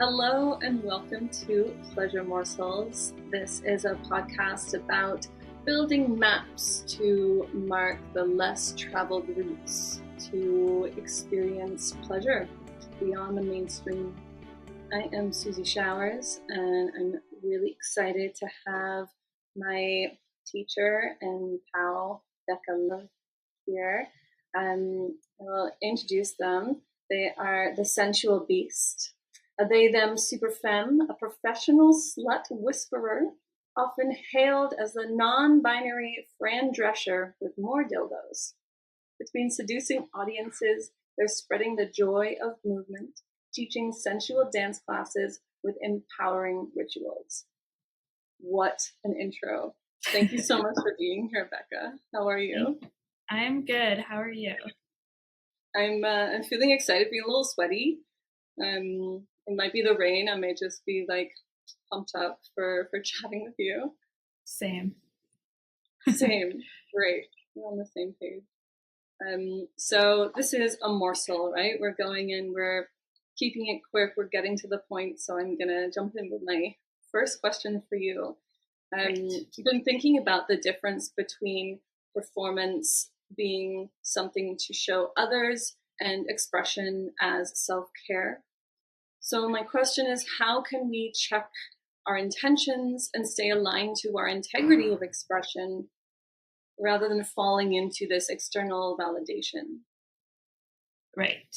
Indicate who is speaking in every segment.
Speaker 1: Hello and welcome to Pleasure Morsels. This is a podcast about building maps to mark the less traveled routes to experience pleasure beyond the mainstream. I am Susie Showers, and I'm really excited to have my teacher and pal, Becca Love, here. I'll introduce them. They are the Sensual Beast. A they, them super femme, a professional slut whisperer, often hailed as the non-binary Fran Drescher with more dildos. Between seducing audiences, they're spreading the joy of movement, teaching sensual dance classes with empowering rituals. What an intro. Thank you so much for being here, Becca. How are you?
Speaker 2: I'm good. How are you?
Speaker 1: I'm feeling excited, being a little sweaty. It might be the rain. I may just be like pumped up for chatting with you.
Speaker 2: Same.
Speaker 1: Great. We're on the same page. So this is a morsel, right? We're going in, we're keeping it quick, we're getting to the point. So I'm gonna jump in with my first question for you. You've been thinking about the difference between performance being something to show others and expression as self-care. So my question is, how can we check our intentions and stay aligned to our integrity of expression rather than falling into this external validation?
Speaker 2: Right.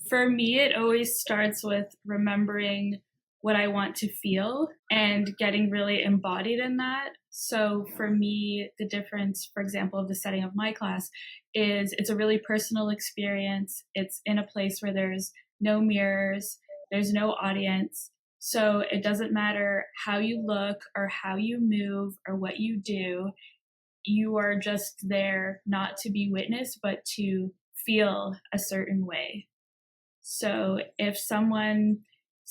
Speaker 2: For me, it always starts with remembering what I want to feel and getting really embodied in that. So for me, the difference, for example, of the setting of my class is it's a really personal experience. It's in a place where there's no mirrors, there's no audience. So it doesn't matter how you look or how you move or what you do. You are just there not to be witnessed, but to feel a certain way. So if someone's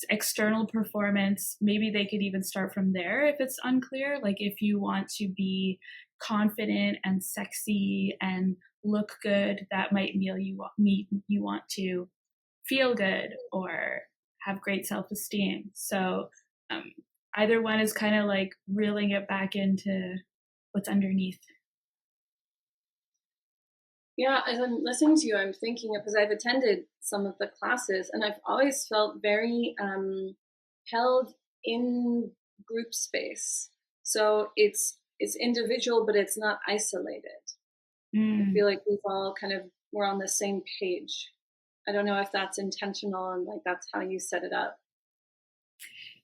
Speaker 2: external performance, maybe they could even start from there if it's unclear. Like if you want to be confident and sexy and look good, that might mean you want to feel good or have great self-esteem. So either one is kind of like reeling it back into what's underneath.
Speaker 1: Yeah, as I'm listening to you, I'm thinking, because I've attended some of the classes and I've always felt very held in group space. So it's individual, but it's not isolated. I feel like we're on the same page. I don't know if that's intentional and like that's how you set it up.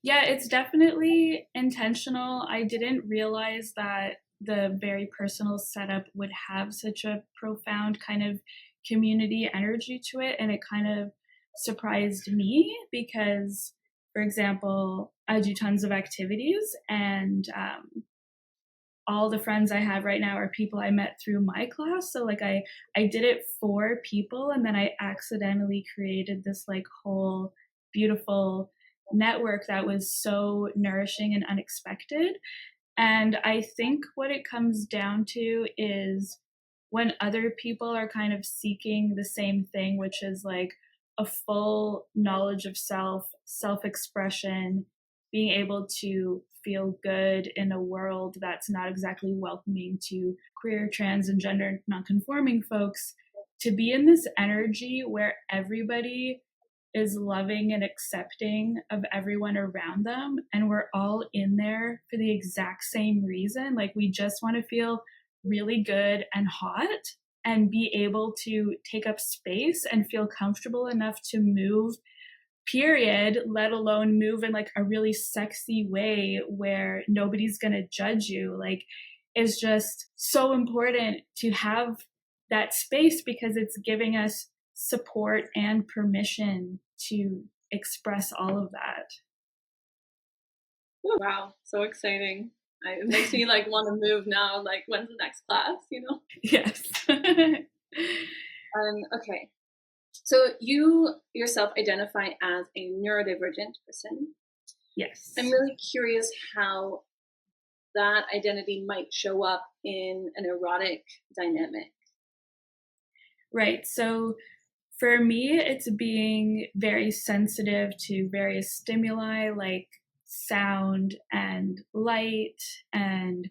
Speaker 2: Yeah, it's definitely intentional. I didn't realize that the very personal setup would have such a profound kind of community energy to it. And it kind of surprised me because, for example, I do tons of activities and all the friends I have right now are people I met through my class. So like I did it for people and then I accidentally created this like whole beautiful network that was so nourishing and unexpected. And I think what it comes down to is when other people are kind of seeking the same thing, which is like a full knowledge of self, self-expression, being able to feel good in a world that's not exactly welcoming to queer, trans, and gender nonconforming folks, to be in this energy where everybody is loving and accepting of everyone around them. And we're all in there for the exact same reason. Like we just want to feel really good and hot and be able to take up space and feel comfortable enough to move, period, let alone move in like a really sexy way where nobody's going to judge you. Like it's just so important to have that space because it's giving us support and permission to express all of that.
Speaker 1: Oh, wow, so exciting. It makes me like want to move now. Like, when's the next class, you know?
Speaker 2: Yes.
Speaker 1: Okay. So you yourself identify as a neurodivergent person.
Speaker 2: Yes.
Speaker 1: I'm really curious how that identity might show up in an erotic dynamic.
Speaker 2: Right. So For me, it's being very sensitive to various stimuli like sound and light and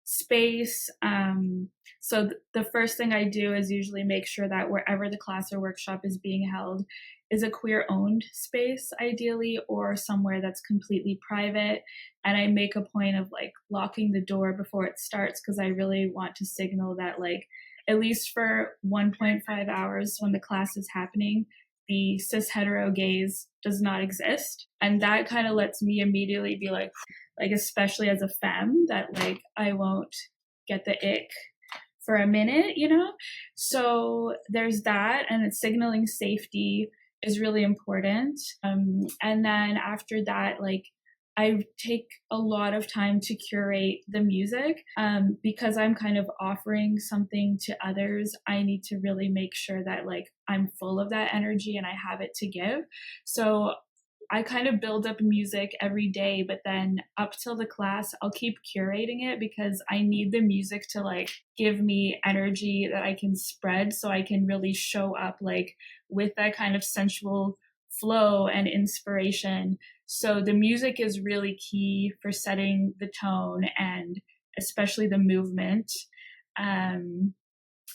Speaker 2: space. So the first thing I do is usually make sure that wherever the class or workshop is being held is a queer owned space, ideally, or somewhere that's completely private. And I make a point of like locking the door before it starts because I really want to signal that, like, at least for 1.5 hours when the class is happening, the cis hetero gaze does not exist. And that kind of lets me immediately be like, especially as a femme, that like I won't get the ick for a minute, you know? So there's that, and it's signaling safety is really important. And then after that, like, I take a lot of time to curate the music because I'm kind of offering something to others. I need to really make sure that like I'm full of that energy and I have it to give. So I kind of build up music every day, but then up till the class, I'll keep curating it because I need the music to like give me energy that I can spread so I can really show up like with that kind of sensual flow and inspiration. So the music is really key for setting the tone and especially the movement.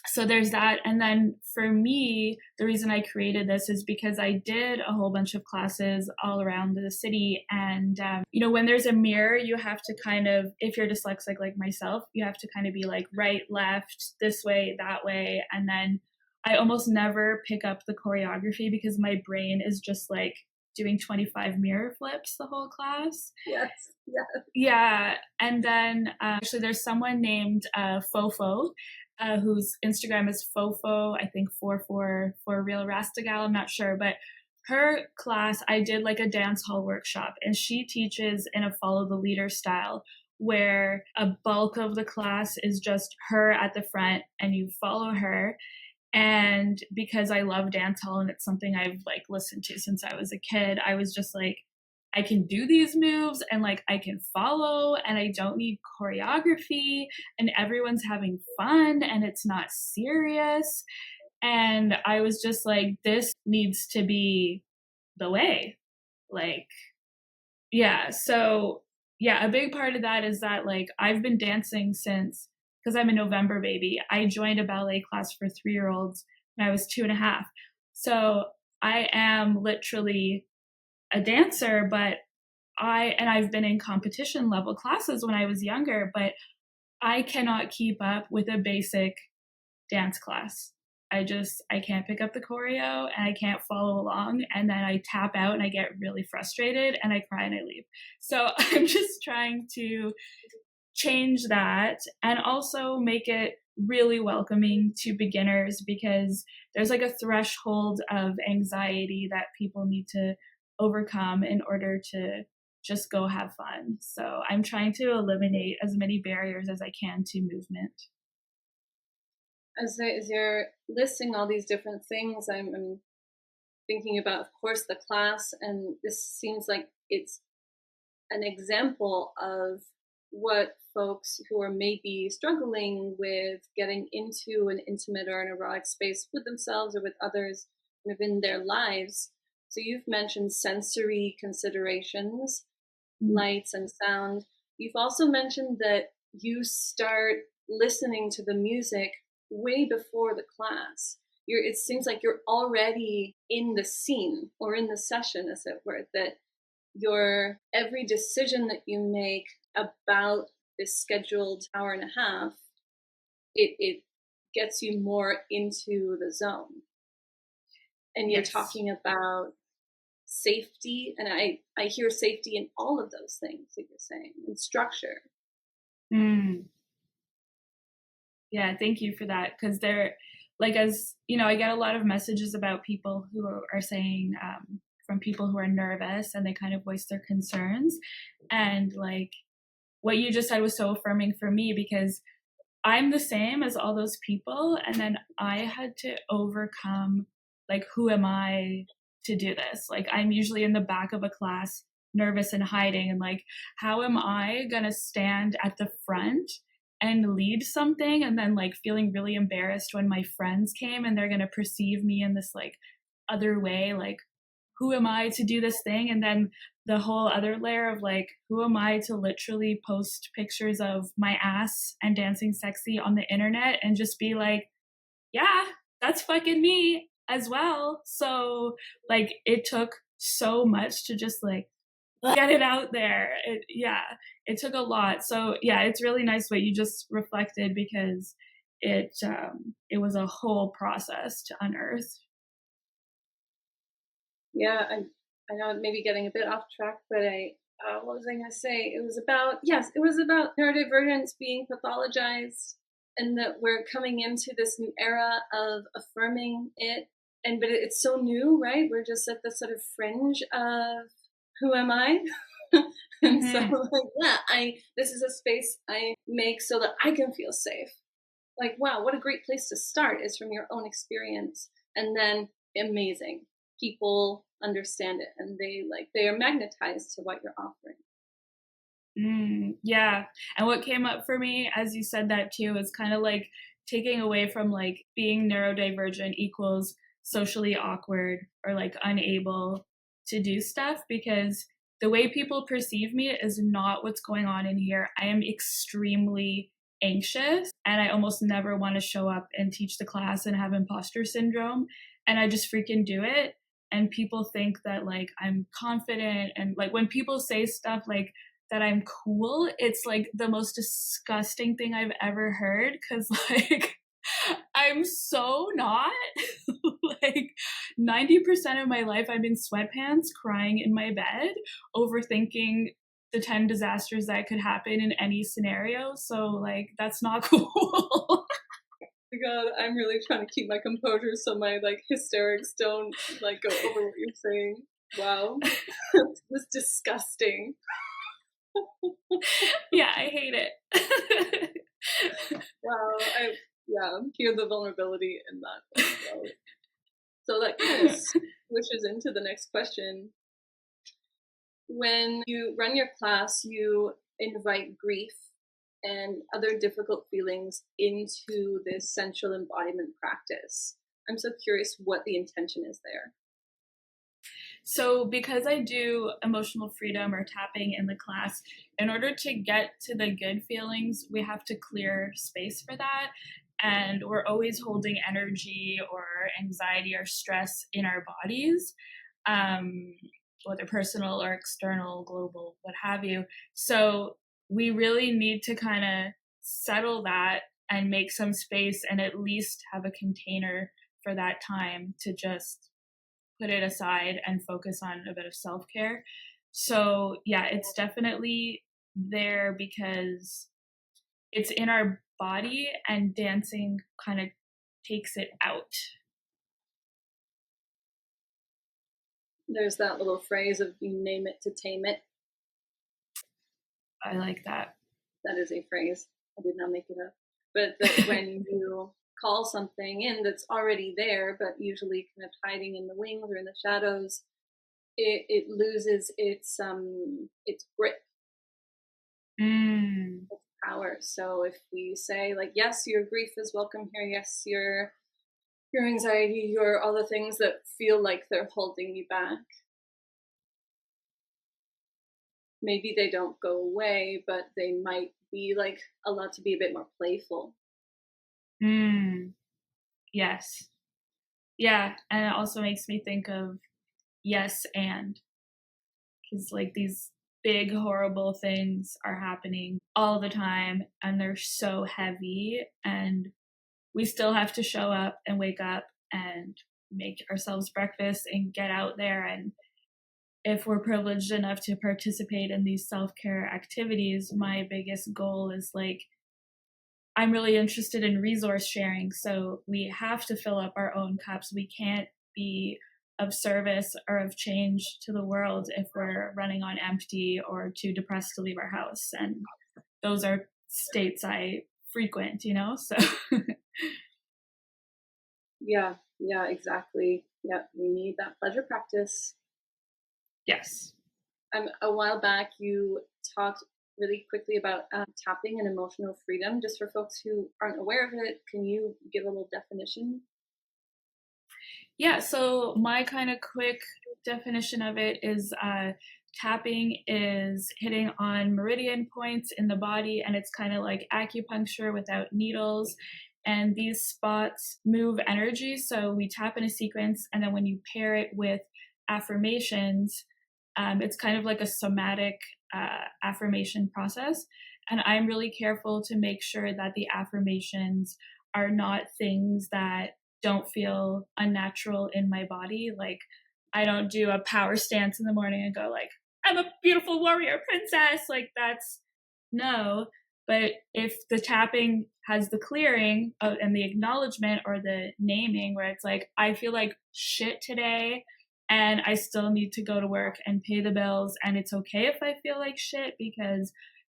Speaker 2: So there's that. And then for me, the reason I created this is because I did a whole bunch of classes all around the city. And, you know, when there's a mirror, you have to kind of, if you're dyslexic like myself, you have to kind of be like right, left, this way, that way. And then I almost never pick up the choreography because my brain is just like doing 25 mirror flips the whole class.
Speaker 1: Yes.
Speaker 2: Yeah. And then actually there's someone named Fofo, whose Instagram is Fofo, I think 44 for real Rastagal, I'm not sure, but her class, I did like a dance hall workshop, and she teaches in a follow the leader style where a bulk of the class is just her at the front and you follow her. And because I love dance hall and it's something I've like listened to since I was a kid, I was just like, I can do these moves and like I can follow and I don't need choreography and everyone's having fun and it's not serious. And I was just like, this needs to be the way. Like, yeah. So, yeah, a big part of that is that like I've been dancing since, because I'm a November baby. I joined a ballet class for 3-year-olds when I was 2.5. So I am literally a dancer, but I've been in competition level classes when I was younger, but I cannot keep up with a basic dance class. I can't pick up the choreo and I can't follow along. And then I tap out and I get really frustrated and I cry and I leave. So I'm just trying to change that and also make it really welcoming to beginners because there's like a threshold of anxiety that people need to overcome in order to just go have fun. So I'm trying to eliminate as many barriers as I can to movement.
Speaker 1: As you're listing all these different things, I'm thinking about, of course, the class, and this seems like it's an example of what folks who are maybe struggling with getting into an intimate or an erotic space with themselves or with others within their lives. So you've mentioned sensory considerations, lights and sound. You've also mentioned that you start listening to the music way before the class. It seems like you're already in the scene or in the session, as it were, that your every decision that you make about this scheduled hour and a half, it gets you more into the zone. And you're talking about safety, and I hear safety in all of those things that you're saying, and structure.
Speaker 2: Yeah, thank you for that, because they're like, as you know, I get a lot of messages about people who are saying from people who are nervous and they kind of voice their concerns, and like what you just said was so affirming for me because I'm the same as all those people, and then I had to overcome like, who am I to do this? Like, I'm usually in the back of a class nervous and hiding, and like, how am I gonna stand at the front and lead something and then like feeling really embarrassed when my friends came and they're going to perceive me in this like other way, like, who am I to do this thing? And then the whole other layer of like, who am I to literally post pictures of my ass and dancing sexy on the internet and just be like, yeah, that's fucking me as well. So like, it took so much to just like get it out there. It took a lot. So yeah, it's really nice what you just reflected, because it was a whole process to unearth.
Speaker 1: Yeah, I know I'm maybe getting a bit off track, but what was I going to say? It was about, yes, it was about neurodivergence being pathologized, and that we're coming into this new era of affirming it. But it's so new, right? We're just at the sort of fringe of who am I? And so, like, yeah, this is a space I make so that I can feel safe. Like, wow, what a great place to start is from your own experience. And then amazing. People understand it, and they are magnetized to what you're offering.
Speaker 2: Yeah. And what came up for me as you said that too is kind of like taking away from like being neurodivergent equals socially awkward or like unable to do stuff, because the way people perceive me is not what's going on in here. I am extremely anxious, and I almost never want to show up and teach the class and have imposter syndrome, and I just freaking do it. And people think that like I'm confident, and like when people say stuff like that I'm cool, it's like the most disgusting thing I've ever heard, because like I'm so not. Like 90% of my life I'm in sweatpants crying in my bed, overthinking the 10 disasters that could happen in any scenario. So like that's not cool.
Speaker 1: God, I'm really trying to keep my composure so my like hysterics don't like go over what you're saying. Wow. It was disgusting.
Speaker 2: Yeah, I hate it.
Speaker 1: Wow, I hear the vulnerability in that as well. So that kind of switches into the next question. When you run your class, you invite grief and other difficult feelings into this sensual embodiment practice. I'm so curious what the intention is there.
Speaker 2: So because I do emotional freedom or tapping in the class, in order to get to the good feelings, we have to clear space for that. And we're always holding energy or anxiety or stress in our bodies, whether personal or external, global, what have you. So we really need to kind of settle that and make some space and at least have a container for that time to just put it aside and focus on a bit of self-care. So yeah, it's definitely there because it's in our body, and dancing kind of takes it out.
Speaker 1: There's that little phrase of you name it to tame it.
Speaker 2: I like that.
Speaker 1: That is a phrase. I did not make it up. But that when you call something in that's already there, but usually kind of hiding in the wings or in the shadows, it loses its grip, its power. So if we say like, yes, your grief is welcome here. Yes, your anxiety, your all the things that feel like they're holding you back. Maybe they don't go away, but they might be like allowed to be a bit more playful.
Speaker 2: Yes. Yeah, and it also makes me think of yes and, because like these big horrible things are happening all the time and they're so heavy, and we still have to show up and wake up and make ourselves breakfast and get out there. And if we're privileged enough to participate in these self-care activities, my biggest goal is like, I'm really interested in resource sharing. So we have to fill up our own cups. We can't be of service or of change to the world if we're running on empty or too depressed to leave our house. And those are states I frequent, so.
Speaker 1: Yeah, exactly. Yeah, we need that pleasure practice.
Speaker 2: Yes.
Speaker 1: A while back, you talked really quickly about tapping and emotional freedom. Just for folks who aren't aware of it, can you give a little definition?
Speaker 2: Yeah, so my kind of quick definition of it is tapping is hitting on meridian points in the body, and it's kind of like acupuncture without needles. And these spots move energy. So we tap in a sequence, and then when you pair it with affirmations, it's kind of like a somatic affirmation process. And I'm really careful to make sure that the affirmations are not things that don't feel unnatural in my body. Like, I don't do a power stance in the morning and go like, I'm a beautiful warrior princess. Like, that's no. But if the tapping has the clearing and the acknowledgement or the naming where it's like, I feel like shit today and I still need to go to work and pay the bills, and it's okay if I feel like shit because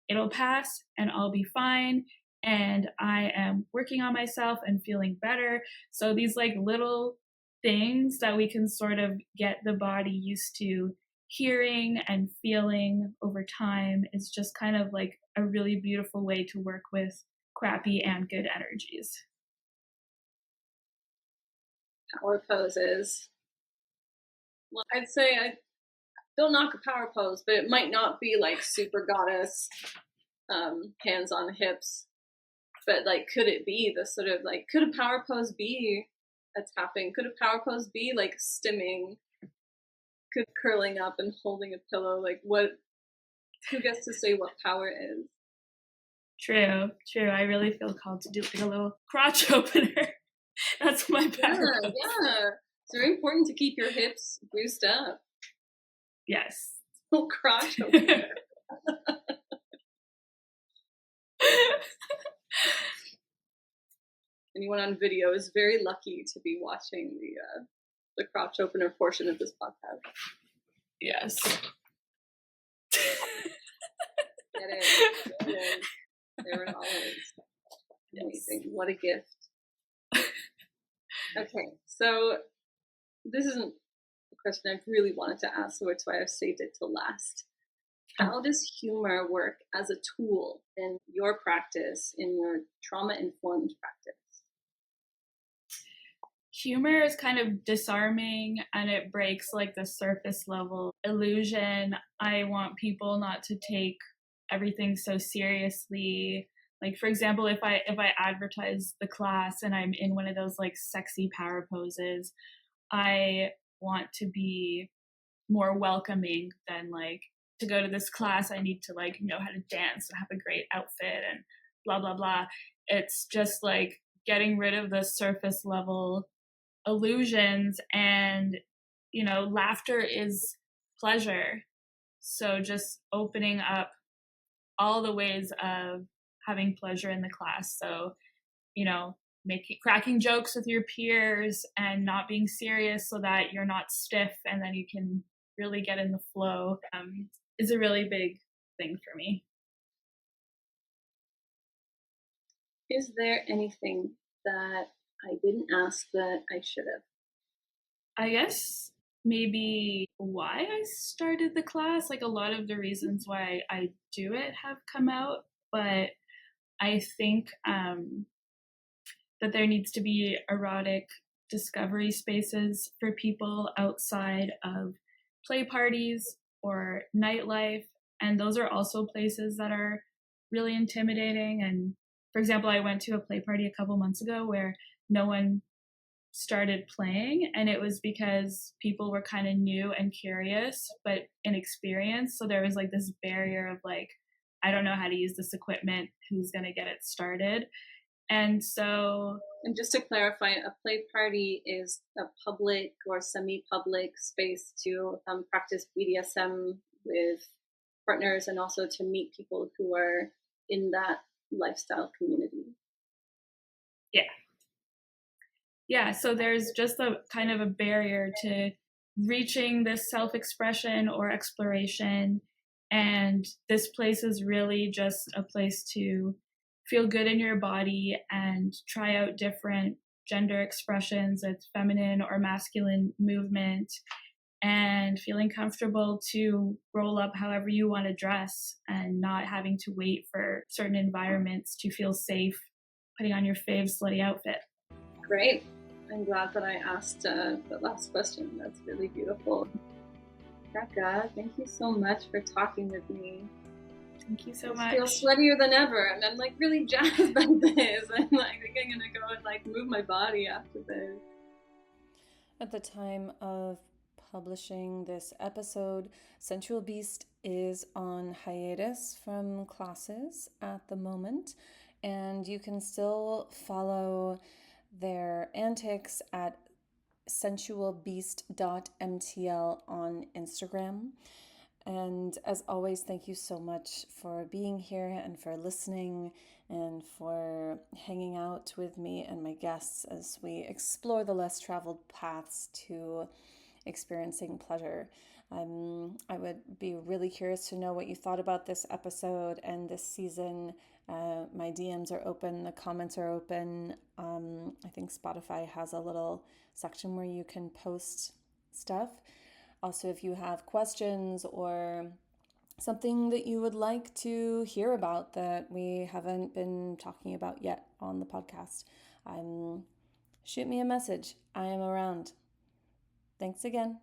Speaker 2: it'll pass and I'll be fine, and I am working on myself and feeling better. So these like little things that we can sort of get the body used to hearing and feeling over time is just kind of like a really beautiful way to work with crappy and good energies.
Speaker 1: Power poses. Well, I'd say I don't knock a power pose, but it might not be like super goddess, hands on hips. But like, could it be the sort of like, could a power pose be a tapping? Could a power pose be like stimming? Could curling up and holding a pillow? Like, what? Who gets to say what power is?
Speaker 2: True. I really feel called to do like a little crotch opener. That's my power pose.
Speaker 1: Yeah. It's very important to keep your hips boosted up.
Speaker 2: Yes.
Speaker 1: Little crotch opener. Anyone on video is very lucky to be watching the crotch opener portion of this podcast.
Speaker 2: Yes.
Speaker 1: Get it. There it all is. Amazing. Yes. What a gift. Okay, so this isn't a question I've really wanted to ask, so it's why I've saved it till last. How does humor work as a tool in your practice, in your trauma-informed practice?
Speaker 2: Humor is kind of disarming, and it breaks like the surface level illusion. I want people not to take everything so seriously. Like, for example, if I advertise the class and I'm in one of those like sexy power poses, I want to be more welcoming than like, to go to this class I need to like know how to dance and have a great outfit and blah blah blah. It's just like getting rid of the surface level illusions, and laughter is pleasure. So just opening up all the ways of having pleasure in the class. So cracking jokes with your peers and not being serious so that you're not stiff, and then you can really get in the flow, is a really big thing for me.
Speaker 1: Is there anything that I didn't ask that I should have?
Speaker 2: I guess maybe why I started the class. Like, a lot of the reasons why I do it have come out, but I think that there needs to be erotic discovery spaces for people outside of play parties or nightlife. And those are also places that are really intimidating. And for example, I went to a play party a couple months ago where no one started playing, and it was because people were kind of new and curious but inexperienced. So there was like this barrier of like, I don't know how to use this equipment, who's going to get it started? And
Speaker 1: just to clarify, a play party is a public or semi-public space to practice BDSM with partners, and also to meet people who are in that lifestyle community.
Speaker 2: Yeah, so there's just a kind of a barrier to reaching this self-expression or exploration, and this place is really just a place to feel good in your body and try out different gender expressions. It's feminine or masculine movement, and feeling comfortable to roll up however you want to dress, and not having to wait for certain environments to feel safe putting on your fave slutty outfit.
Speaker 1: Great. I'm glad that I asked the last question. That's really beautiful. Becca, thank you so much for talking with me.
Speaker 2: Thank you so much.
Speaker 1: I feel sweatier than ever, and I'm like really jazzed by this. I'm like, I think I'm gonna go and like move my body after this.
Speaker 3: At the time of publishing this episode, Sensual Beast is on hiatus from classes at the moment, and you can still follow their antics at sensualbeast.mtl on Instagram. And as always, thank you so much for being here and for listening and for hanging out with me and my guests as we explore the less traveled paths to experiencing pleasure. I would be really curious to know what you thought about this episode and this season. My DMs are open, the comments are open. I think Spotify has a little section where you can post stuff. Also, if you have questions or something that you would like to hear about that we haven't been talking about yet on the podcast, shoot me a message. I am around. Thanks again.